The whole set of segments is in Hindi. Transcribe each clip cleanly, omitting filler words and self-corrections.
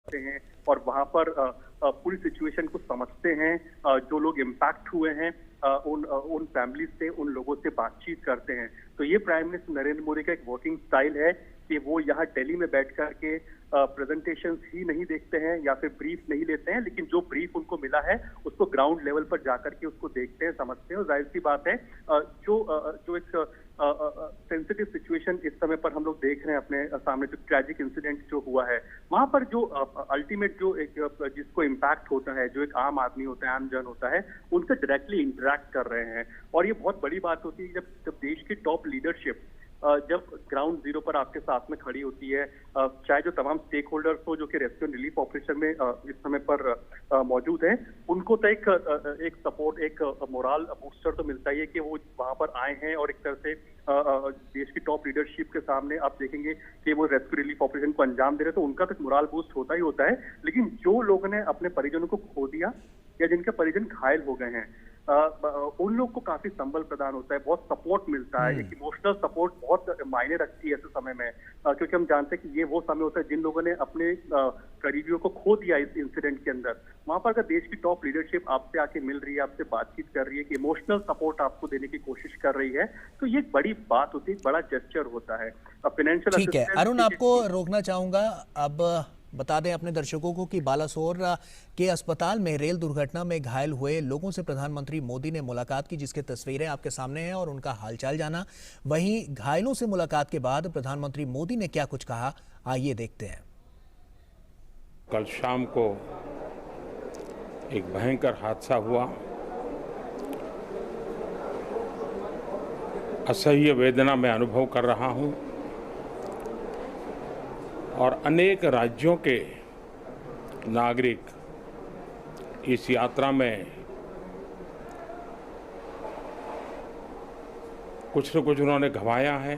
हैं और वहां पर पूरी सिचुएशन को समझते हैं। जो लोग इम्पैक्ट हुए हैं उन फैमिली से, उन लोगों से बातचीत करते हैं। तो ये प्राइम मिनिस्टर नरेंद्र मोदी का एक वर्किंग स्टाइल है कि वो यहाँ दिल्ली में बैठ करके प्रेजेंटेशंस ही नहीं देखते हैं या फिर ब्रीफ नहीं लेते हैं, लेकिन जो ब्रीफ उनको मिला है उसको ग्राउंड लेवल पर जाकर के उसको देखते हैं, समझते हैं। और जाहिर सी बात है जो एक सेंसिटिव सिचुएशन इस समय पर हम लोग देख रहे हैं अपने सामने, जो ट्रैजिक इंसिडेंट जो हुआ है वहां पर, जो अल्टीमेट जो एक जिसको इम्पैक्ट होता है, जो एक आम आदमी होता है, आम जन होता है, उनसे डायरेक्टली इंटरेक्ट कर रहे हैं। और ये बहुत बड़ी बात होती है जब देश की टॉप लीडरशिप जब ग्राउंड जीरो पर आपके साथ में खड़ी होती है, चाहे जो तमाम स्टेक होल्डर्स हो जो कि रेस्क्यू एंड रिलीफ ऑपरेशन में इस समय पर मौजूद हैं, उनको तो एक सपोर्ट, एक मोरल बूस्टर तो मिलता ही है कि वो वहां पर आए हैं और एक तरह से देश की टॉप लीडरशिप के सामने आप देखेंगे कि वो रेस्क्यू रिलीफ ऑपरेशन को अंजाम दे रहे हैं, तो उनका तो मोरल बूस्ट होता ही होता है। लेकिन जो लोगों ने अपने परिजनों को खो दिया या जिनके परिजन घायल हो गए हैं, उन लोग को काफी संबल प्रदान होता है, बहुत सपोर्ट मिलता है। एक इमोशनल सपोर्ट बहुत मायने रखती है ऐसे समय में, क्योंकि हम जानते हैं कि ये वो समय होता है जिन लोगों ने अपने करीबियों को खो दिया इस इंसिडेंट के अंदर। वहां पर अगर देश की टॉप लीडरशिप आपसे आके मिल रही है, आपसे बातचीत कर रही है, कि इमोशनल सपोर्ट आपको देने की कोशिश कर रही है, तो ये एक बड़ी बात होती है, एक बड़ा जेस्चर होता है। फाइनेंशियल ठीक है अरुण, आपको रोकना चाहूंगा। अब बता दें अपने दर्शकों को कि बालासोर के अस्पताल में रेल दुर्घटना में घायल हुए लोगों से प्रधानमंत्री मोदी ने मुलाकात की, जिसकी तस्वीरें आपके सामने हैं, और उनका हालचाल जाना। वहीं घायलों से मुलाकात के बाद प्रधानमंत्री मोदी ने क्या कुछ कहा, आइए देखते हैं। कल शाम को एक भयंकर हादसा हुआ। असह्य वेदना मैं अनुभव कर रहा हूं और अनेक राज्यों के नागरिक इस यात्रा में कुछ न कुछ उन्होंने गंवाया है।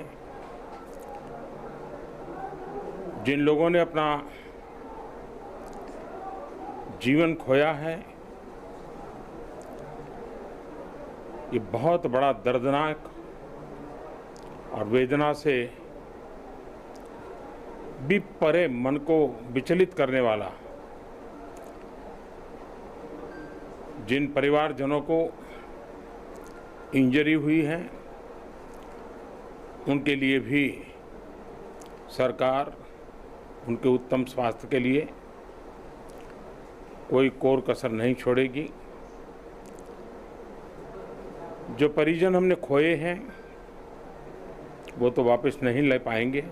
जिन लोगों ने अपना जीवन खोया है, ये बहुत बड़ा दर्दनाक और वेदना से भी परे, मन को विचलित करने वाला। जिन परिवारजनों को इंजरी हुई है उनके लिए भी सरकार उनके उत्तम स्वास्थ्य के लिए कोई कोर कसर नहीं छोड़ेगी। जो परिजन हमने खोए हैं वो तो वापस नहीं ले पाएंगे,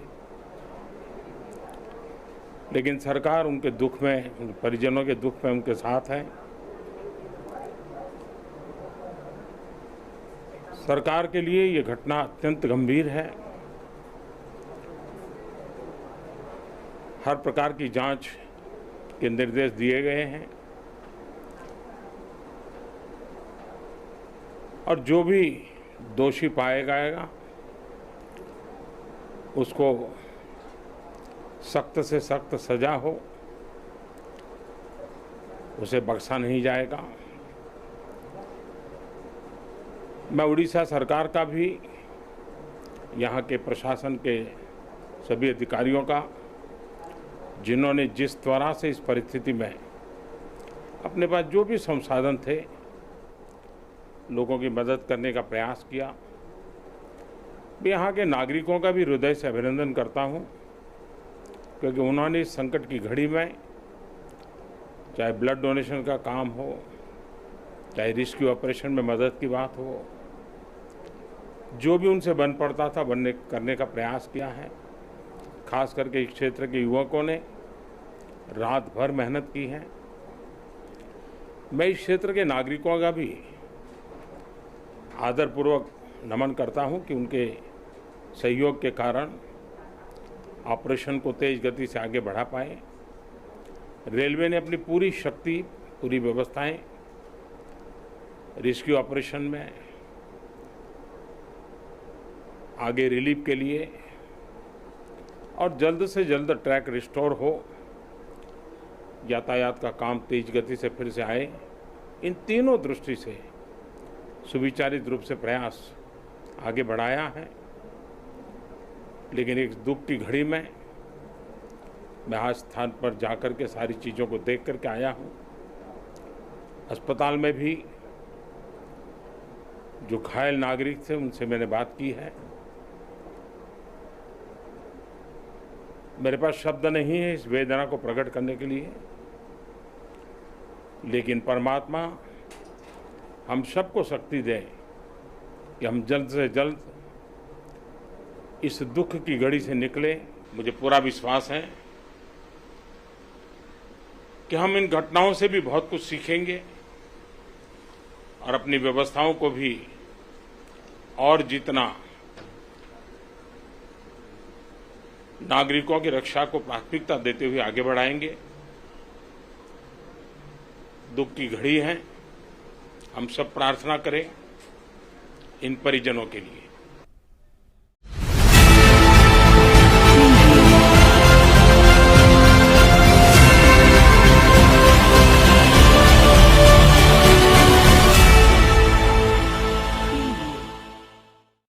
लेकिन सरकार उनके दुख में, उनके परिजनों के दुख में उनके साथ है। सरकार के लिए ये घटना अत्यंत गंभीर है। हर प्रकार की जांच के निर्देश दिए गए हैं और जो भी दोषी पाया जाएगा उसको सख्त से सख्त सजा हो, उसे बख्शा नहीं जाएगा। मैं उड़ीसा सरकार का भी, यहाँ के प्रशासन के सभी अधिकारियों का, जिन्होंने जिस तरह से इस परिस्थिति में अपने पास जो भी संसाधन थे लोगों की मदद करने का प्रयास किया, मैं यहाँ के नागरिकों का भी हृदय से अभिनंदन करता हूँ, क्योंकि उन्होंने इस संकट की घड़ी में, चाहे ब्लड डोनेशन का काम हो, चाहे रेस्क्यू ऑपरेशन में मदद की बात हो, जो भी उनसे बन पड़ता था करने का प्रयास किया है। खास करके इस क्षेत्र के युवकों ने रात भर मेहनत की है। मैं इस क्षेत्र के नागरिकों का भी आदरपूर्वक नमन करता हूं कि उनके सहयोग के कारण ऑपरेशन को तेज गति से आगे बढ़ा पाए। रेलवे ने अपनी पूरी शक्ति, पूरी व्यवस्थाएं रेस्क्यू ऑपरेशन में आगे रिलीफ के लिए और जल्द से जल्द ट्रैक रिस्टोर हो, यातायात का काम तेज गति से फिर से आए, इन तीनों दृष्टि से सुविचारित रूप से प्रयास आगे बढ़ाया है। लेकिन एक दुख की घड़ी में मैं आज स्थान पर जाकर के सारी चीज़ों को देख करके आया हूँ। अस्पताल में भी जो घायल नागरिक थे उनसे मैंने बात की है। मेरे पास शब्द नहीं है इस वेदना को प्रकट करने के लिए, लेकिन परमात्मा हम सबको शक्ति दे कि हम जल्द से जल्द इस दुख की घड़ी से निकले। मुझे पूरा विश्वास है कि हम इन घटनाओं से भी बहुत कुछ सीखेंगे और अपनी व्यवस्थाओं को भी और जितना नागरिकों की रक्षा को प्राथमिकता देते हुए आगे बढ़ाएंगे। दुख की घड़ी है, हम सब प्रार्थना करें इन परिजनों के लिए।